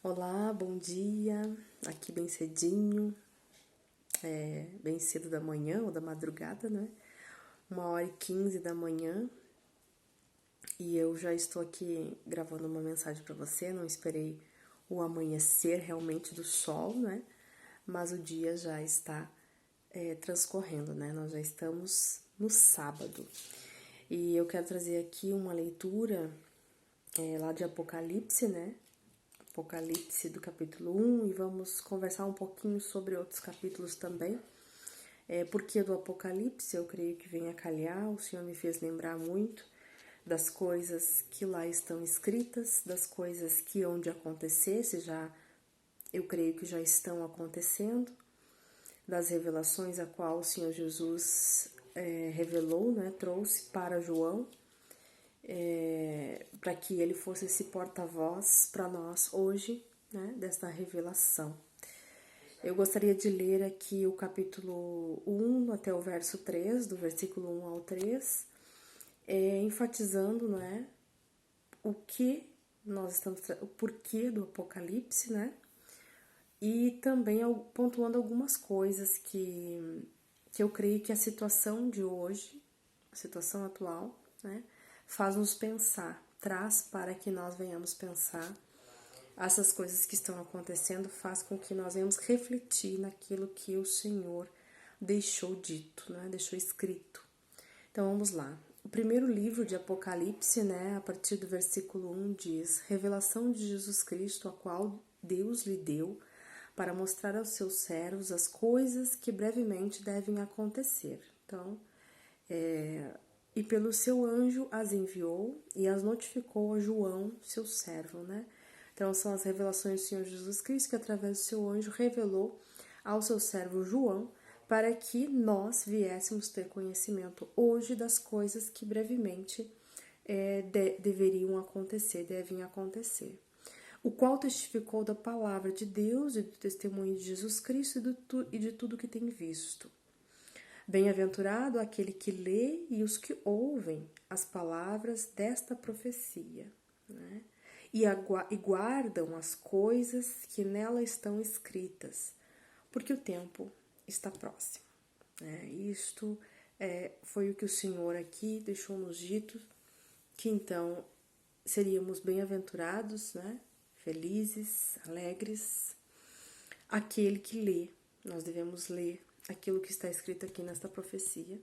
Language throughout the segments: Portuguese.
Olá, bom dia. Aqui bem cedinho, bem cedo da manhã ou da madrugada, né? 1h15 da manhã e eu já estou aqui gravando uma mensagem para você. Não esperei o amanhecer realmente do sol, né? Mas o dia já está transcorrendo, né? Nós já estamos no sábado e eu quero trazer aqui uma leitura lá de Apocalipse, né? Apocalipse do capítulo 1 e vamos conversar um pouquinho sobre outros capítulos também. Porque do Apocalipse eu creio que vem a calhar, o Senhor me fez lembrar muito das coisas que lá estão escritas, das coisas que hão de acontecer, eu creio que já estão acontecendo, das revelações a qual o Senhor Jesus revelou, né, trouxe para João, para que ele fosse esse porta-voz para nós hoje, né, desta revelação. Eu gostaria de ler aqui o capítulo 1 até o verso 3, do versículo 1 ao 3, enfatizando, né, o que nós estamos, o porquê do Apocalipse, né, e também pontuando algumas coisas que eu creio que a situação de hoje, a situação atual, né, faz nos pensar, traz para que nós venhamos pensar essas coisas que estão acontecendo, faz com que nós venhamos refletir naquilo que o Senhor deixou dito, né, deixou escrito. Então vamos lá. O primeiro livro de Apocalipse, né, a partir do versículo 1 diz: Revelação de Jesus Cristo, a qual Deus lhe deu para mostrar aos seus servos as coisas que brevemente devem acontecer. Então, e pelo seu anjo as enviou e as notificou a João, seu servo, né? Então, são as revelações do Senhor Jesus Cristo que, através do seu anjo, revelou ao seu servo João para que nós viéssemos ter conhecimento hoje das coisas que brevemente deveriam acontecer, devem acontecer. O qual testificou da palavra de Deus e do testemunho de Jesus Cristo e de tudo que tem visto. Bem-aventurado aquele que lê e os que ouvem as palavras desta profecia, né? E guardam as coisas que nela estão escritas, porque o tempo está próximo. Né? Isto foi o que o Senhor aqui deixou nos dito, que então seríamos bem-aventurados, né? Felizes, alegres, aquele que lê. Nós devemos ler aquilo que está escrito aqui nesta profecia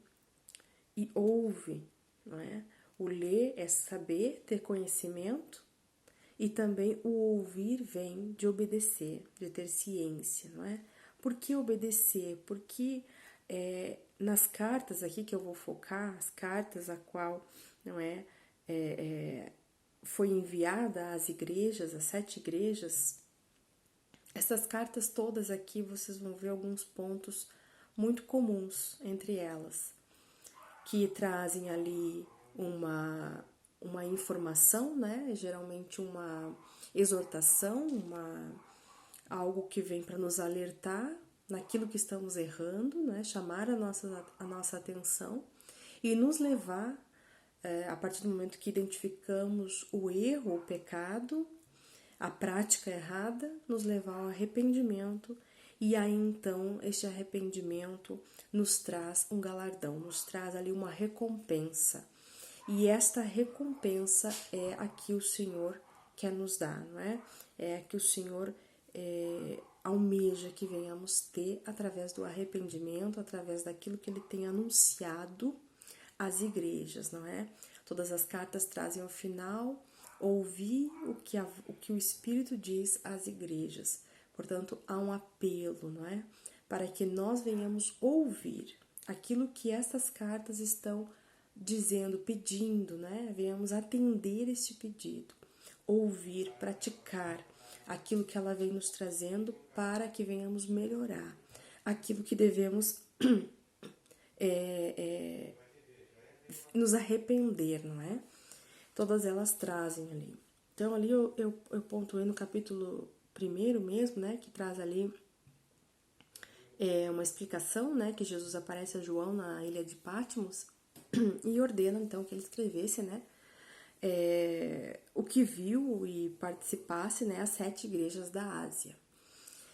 e ouve, não é? O ler é saber, ter conhecimento, e também o ouvir vem de obedecer, de ter ciência, não é? Por que obedecer? Porque nas cartas aqui que eu vou focar, as cartas a qual, não é, foi enviada às igrejas, às 7 igrejas, essas cartas todas aqui vocês vão ver alguns pontos muito comuns entre elas, que trazem ali uma informação, né? Geralmente uma exortação, algo que vem para nos alertar naquilo que estamos errando, né? Chamar a nossa atenção e nos levar, a partir do momento que identificamos o erro, o pecado, a prática errada, nos levar ao arrependimento, e aí então este arrependimento nos traz um galardão, nos traz ali uma recompensa. E esta recompensa é a que o Senhor quer nos dar, não é? É a que o Senhor almeja que venhamos ter através do arrependimento, através daquilo que Ele tem anunciado às igrejas, não é? Todas as cartas trazem ao final ouvir o que o Espírito diz às igrejas. Portanto, há um apelo, não é? Para que nós venhamos ouvir aquilo que essas cartas estão dizendo, pedindo, né? Venhamos atender este pedido, ouvir, praticar aquilo que ela vem nos trazendo para que venhamos melhorar aquilo que devemos nos arrepender, não é? Todas elas trazem ali. Então ali eu pontuei no capítulo 1 mesmo, né? Que traz ali uma explicação, né? Que Jesus aparece a João na ilha de Patmos e ordena então que ele escrevesse, né? o que viu e participasse, né, as 7 igrejas da Ásia.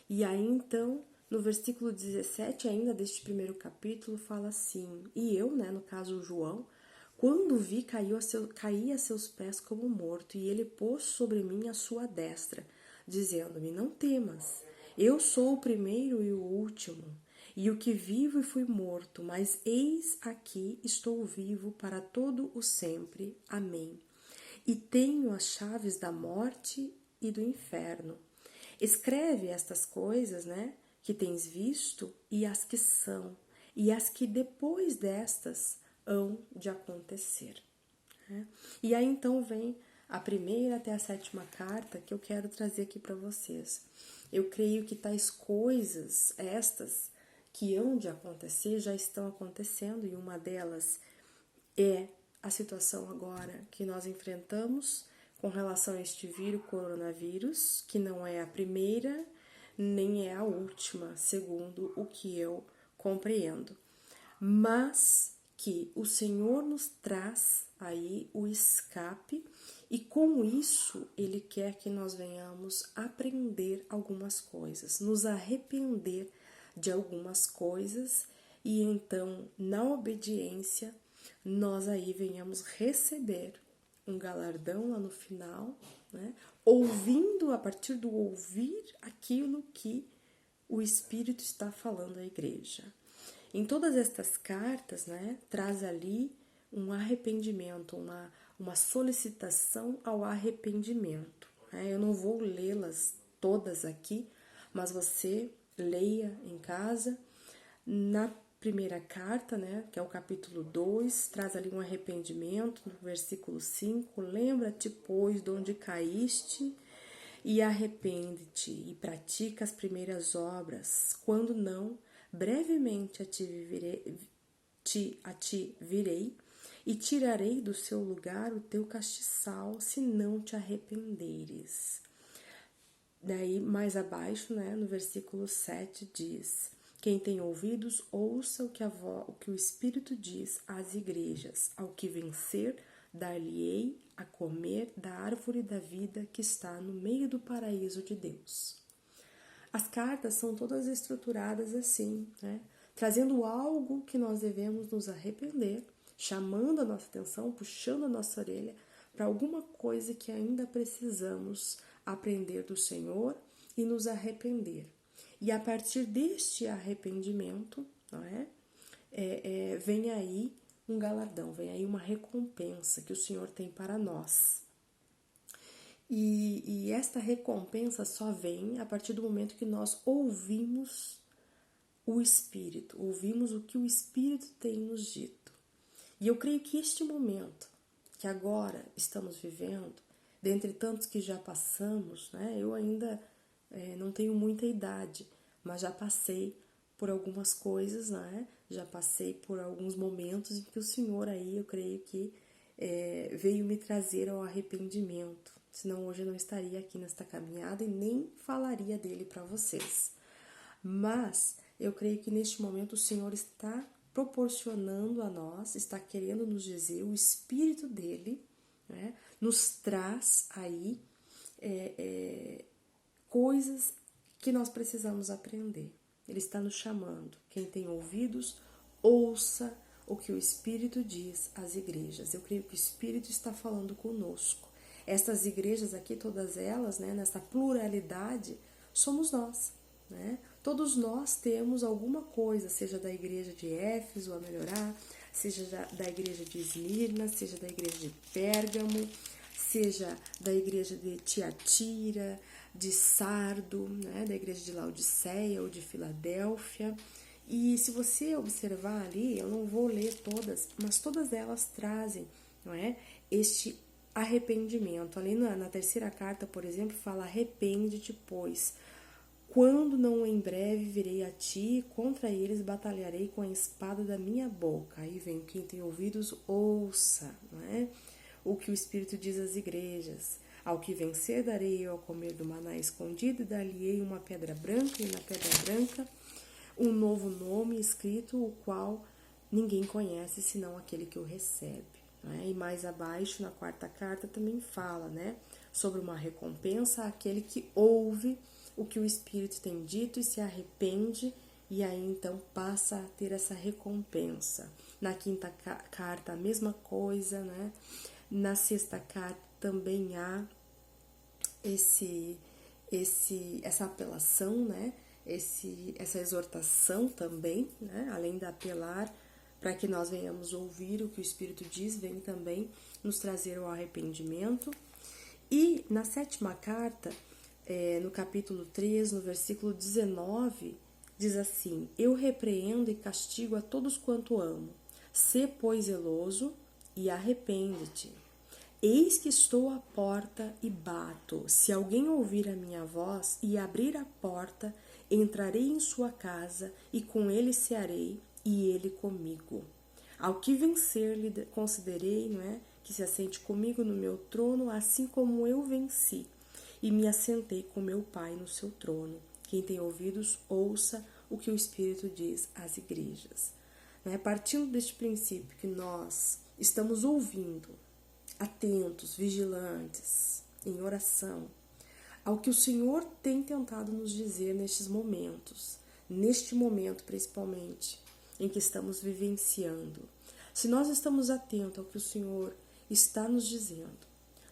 E aí, então, no versículo 17, ainda deste primeiro capítulo, fala assim: e eu, né, no caso João, quando vi, caí a seus pés como morto, e ele pôs sobre mim a sua destra, dizendo-me: não temas, eu sou o primeiro e o último, e o que vivo e fui morto, mas eis aqui estou vivo para todo o sempre. Amém. E tenho as chaves da morte e do inferno. Escreve estas coisas, né, que tens visto, e as que são, e as que depois destas hão de acontecer. Né? E aí então vem a primeira até a 7ª carta que eu quero trazer aqui para vocês. Eu creio que tais coisas, estas que hão de acontecer, já estão acontecendo, e uma delas é a situação agora que nós enfrentamos com relação a este vírus, coronavírus, que não é a primeira nem é a última, segundo o que eu compreendo, mas que o Senhor nos traz aí o escape, e com isso Ele quer que nós venhamos aprender algumas coisas, nos arrepender de algumas coisas, e então, na obediência, nós aí venhamos receber um galardão lá no final, né? Ouvindo, a partir do ouvir aquilo que o Espírito está falando à igreja. Em todas estas cartas, né, traz ali um arrependimento, uma solicitação ao arrependimento. Né? Eu não vou lê-las todas aqui, mas você leia em casa. Na primeira carta, né, que é o capítulo 2, traz ali um arrependimento, no versículo 5, lembra-te, pois, de onde caíste, e arrepende-te, e pratica as primeiras obras, quando não, brevemente a ti virei, e tirarei do seu lugar o teu castiçal, se não te arrependeres. Daí, mais abaixo, né, no versículo 7, diz: quem tem ouvidos, ouça o que o Espírito diz às igrejas. Ao que vencer, dar-lhe-ei a comer da árvore da vida que está no meio do paraíso de Deus. As cartas são todas estruturadas assim, né? Trazendo algo que nós devemos nos arrepender, chamando a nossa atenção, puxando a nossa orelha para alguma coisa que ainda precisamos aprender do Senhor e nos arrepender. E a partir deste arrependimento, não é? Vem aí um galardão, vem aí uma recompensa que o Senhor tem para nós. E esta recompensa só vem a partir do momento que nós ouvimos o Espírito, ouvimos o que o Espírito tem nos dito. E eu creio que este momento que agora estamos vivendo, dentre tantos que já passamos, né? Eu ainda não tenho muita idade, mas já passei por algumas coisas, né? Já passei por alguns momentos em que o Senhor aí, eu creio que veio me trazer ao arrependimento. Senão hoje eu não estaria aqui nesta caminhada e nem falaria dele para vocês. Mas eu creio que neste momento o Senhor está proporcionando a nós, está querendo nos dizer, o Espírito dele, né, nos traz aí coisas que nós precisamos aprender. Ele está nos chamando. Quem tem ouvidos, ouça o que o Espírito diz às igrejas. Eu creio que o Espírito está falando conosco. Estas igrejas aqui, todas elas, né, nessa pluralidade, somos nós, né? Todos nós temos alguma coisa, seja da igreja de Éfeso a melhorar, seja da igreja de Esmirna, seja da igreja de Pérgamo, seja da igreja de Tiatira, de Sardo, né, da igreja de Laodiceia ou de Filadélfia. E se você observar ali, eu não vou ler todas, mas todas elas trazem, não é, este arrependimento. Ali na terceira carta, por exemplo, fala: arrepende-te, pois, quando não em breve virei a ti, contra eles batalharei com a espada da minha boca. Aí vem: quem tem ouvidos, ouça, não é? O que o Espírito diz às igrejas. Ao que vencer, darei eu a comer do maná escondido, e dar-lhe-ei uma pedra branca, e na pedra branca um novo nome escrito, o qual ninguém conhece senão aquele que o recebe. né? E mais abaixo, na quarta carta, também fala, né, sobre uma recompensa àquele que ouve o que o Espírito tem dito e se arrepende, e aí então passa a ter essa recompensa. Na quinta carta, a mesma coisa, né? Na sexta carta também há essa apelação, né? Essa exortação também, né? Além de apelar para que nós venhamos ouvir o que o Espírito diz, vem também nos trazer o arrependimento. E na sétima carta, no capítulo 3, no versículo 19, diz assim: Eu repreendo e castigo a todos quanto amo. Sê, pois, zeloso e arrepende-te. Eis que estou à porta e bato. Se alguém ouvir a minha voz e abrir a porta, entrarei em sua casa e com ele cearei e ele comigo. Ao que vencer, lhe considerei, não é, que se assente comigo no meu trono, assim como eu venci e me assentei com meu Pai no seu trono. Quem tem ouvidos, ouça o que o Espírito diz às igrejas. Né? Partindo deste princípio que nós estamos ouvindo, atentos, vigilantes, em oração, ao que o Senhor tem tentado nos dizer nestes momentos, neste momento principalmente, em que estamos vivenciando. Se nós estamos atentos ao que o Senhor está nos dizendo,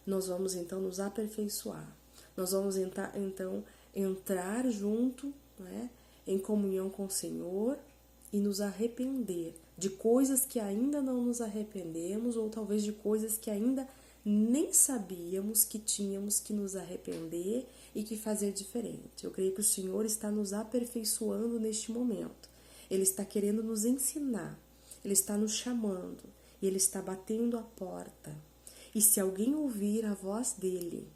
nós vamos então nos aperfeiçoar, nós vamos então entrar junto, né, em comunhão com o Senhor e nos arrepender de coisas que ainda não nos arrependemos ou talvez de coisas que ainda nem sabíamos que tínhamos que nos arrepender e que fazer diferente. Eu creio que o Senhor está nos aperfeiçoando neste momento. Ele está querendo nos ensinar, Ele está nos chamando e Ele está batendo a porta. E se alguém ouvir a voz dEle,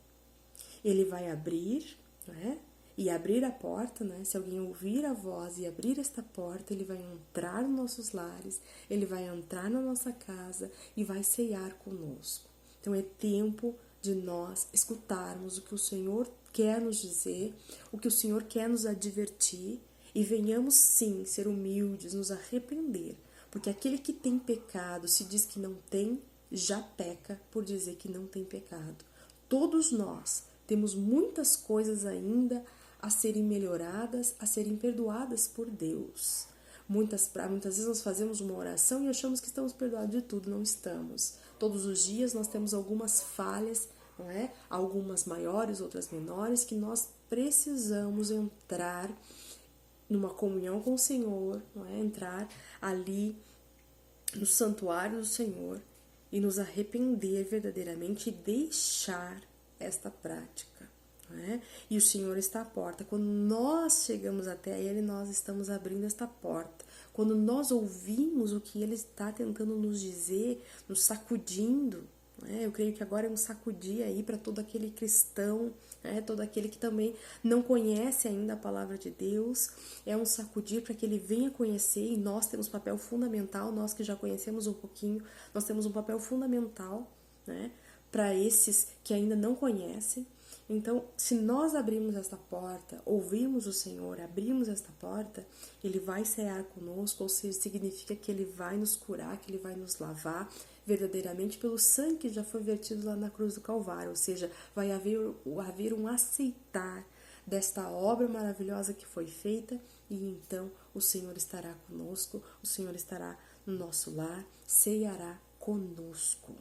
Ele vai abrir, né? E abrir a porta, né? Se alguém ouvir a voz e abrir esta porta, Ele vai entrar nos nossos lares, Ele vai entrar na nossa casa e vai ceiar conosco. Então é tempo de nós escutarmos o que o Senhor quer nos dizer, o que o Senhor quer nos advertir e venhamos sim ser humildes, nos arrepender, porque aquele que tem pecado, se diz que não tem, já peca por dizer que não tem pecado. Todos nós temos muitas coisas ainda a serem melhoradas, a serem perdoadas por Deus. Muitas vezes nós fazemos uma oração e achamos que estamos perdoados de tudo, não estamos. Todos os dias nós temos algumas falhas, não é? Algumas maiores, outras menores, que nós precisamos entrar numa comunhão com o Senhor, não é? Entrar ali no santuário do Senhor e nos arrepender verdadeiramente e deixar esta prática. Né? E o Senhor está à porta. Quando nós chegamos até Ele, nós estamos abrindo esta porta. Quando nós ouvimos o que Ele está tentando nos dizer, nos sacudindo, né? Eu creio que agora é um sacudir aí para todo aquele cristão, né? Todo aquele que também não conhece ainda a palavra de Deus, é um sacudir para que ele venha conhecer, e nós temos papel fundamental, nós que já conhecemos um pouquinho, nós temos um papel fundamental, né? Para esses que ainda não conhecem. Então, se nós abrirmos esta porta, ouvirmos o Senhor, abrirmos esta porta, Ele vai cear conosco, ou seja, significa que Ele vai nos curar, que Ele vai nos lavar verdadeiramente pelo sangue que já foi vertido lá na cruz do Calvário, ou seja, vai haver um aceitar desta obra maravilhosa que foi feita, e então o Senhor estará conosco, o Senhor estará no nosso lar, ceará conosco,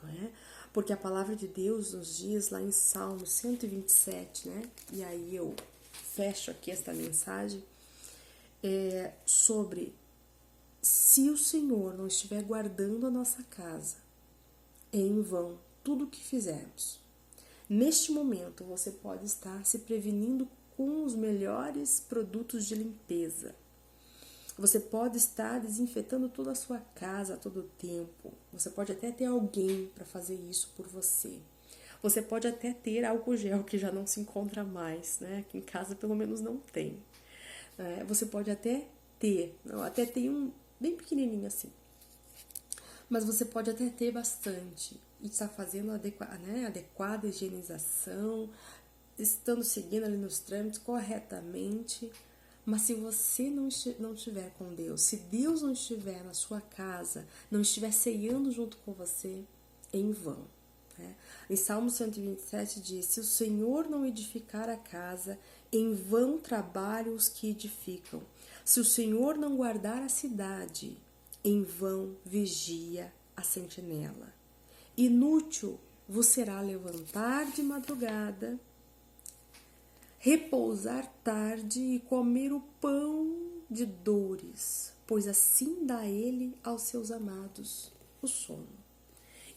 não é? Porque a palavra de Deus nos diz lá em Salmo 127, né? E aí eu fecho aqui esta mensagem, sobre se o Senhor não estiver guardando a nossa casa, é em vão tudo o que fizermos. Neste momento você pode estar se prevenindo com os melhores produtos de limpeza. Você pode estar desinfetando toda a sua casa a todo tempo. Você pode até ter alguém para fazer isso por você. Você pode até ter álcool gel que já não se encontra mais, né? Aqui em casa pelo menos não tem. Você pode até ter um bem pequenininho assim. Mas você pode até ter bastante e estar fazendo adequada higienização, estando seguindo ali nos trâmites corretamente. Mas se você não estiver com Deus, se Deus não estiver na sua casa, não estiver ceando junto com você, é em vão. Né? Em Salmo 127 diz: se o Senhor não edificar a casa, em vão trabalham os que edificam. Se o Senhor não guardar a cidade, em vão vigia a sentinela. Inútil vos será levantar de madrugada, repousar tarde e comer o pão de dores, pois assim dá ele aos seus amados o sono.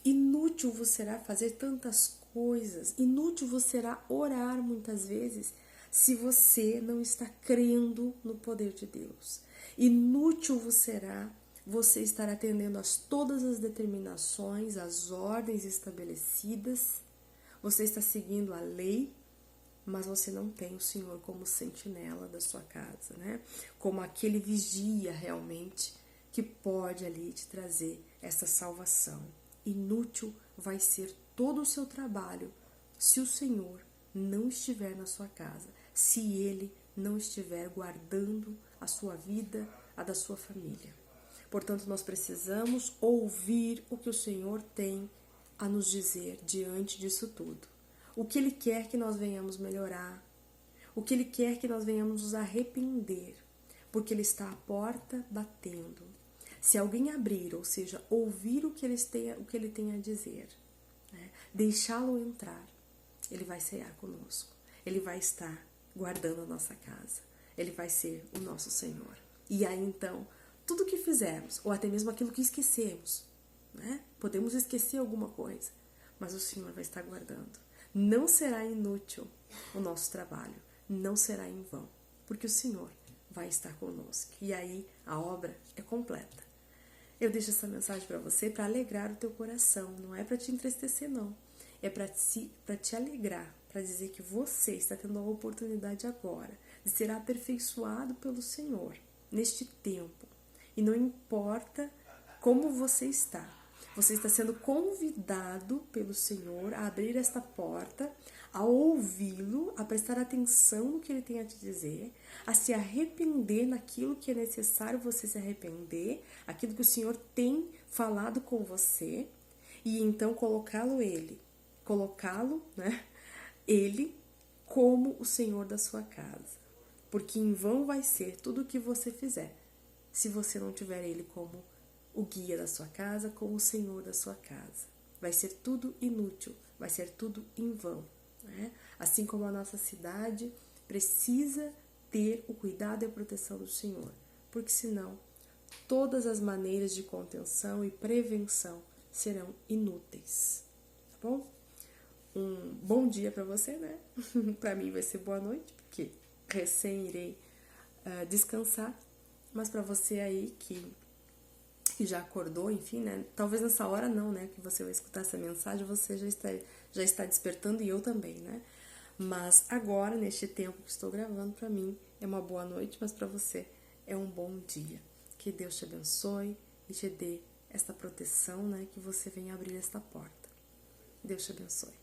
Inútil vos será fazer tantas coisas, inútil vos será orar muitas vezes, se você não está crendo no poder de Deus. Inútil vos será você estar atendendo a todas as determinações, as ordens estabelecidas, você está seguindo a lei, mas você não tem o Senhor como sentinela da sua casa, né? Como aquele vigia realmente que pode ali te trazer essa salvação. Inútil vai ser todo o seu trabalho se o Senhor não estiver na sua casa, se Ele não estiver guardando a sua vida, a da sua família. Portanto, nós precisamos ouvir o que o Senhor tem a nos dizer diante disso tudo. O que Ele quer que nós venhamos melhorar, o que Ele quer que nós venhamos nos arrepender, porque Ele está à porta batendo. Se alguém abrir, ou seja, ouvir o que Ele tem a dizer, né, deixá-lo entrar, Ele vai cear conosco, Ele vai estar guardando a nossa casa, Ele vai ser o nosso Senhor. E aí então, tudo que fizermos, ou até mesmo aquilo que esquecemos, né, podemos esquecer alguma coisa, mas o Senhor vai estar guardando. Não será inútil o nosso trabalho, não será em vão, porque o Senhor vai estar conosco. E aí a obra é completa. Eu deixo essa mensagem para você para alegrar o teu coração, não é para te entristecer não, é para te alegrar, para dizer que você está tendo a oportunidade agora de ser aperfeiçoado pelo Senhor neste tempo. E não importa como você está sendo convidado pelo Senhor a abrir esta porta, a ouvi-lo, a prestar atenção no que Ele tem a te dizer, a se arrepender naquilo que é necessário você se arrepender, aquilo que o Senhor tem falado com você, e então colocá-lo, né, Ele como o Senhor da sua casa. Porque em vão vai ser tudo o que você fizer, se você não tiver Ele como o guia da sua casa, como o Senhor da sua casa. Vai ser tudo inútil, vai ser tudo em vão. Né? Assim como a nossa cidade precisa ter o cuidado e a proteção do Senhor, porque senão todas as maneiras de contenção e prevenção serão inúteis. Tá bom? Um bom dia para você, né? Para mim vai ser boa noite, porque recém irei descansar, mas para você aí que já acordou, enfim, né? Talvez nessa hora não, né? Que você vai escutar essa mensagem, você já está despertando e eu também, né? Mas agora, neste tempo que estou gravando, para mim é uma boa noite, mas para você é um bom dia. Que Deus te abençoe e te dê esta proteção, né? Que você venha abrir esta porta. Deus te abençoe.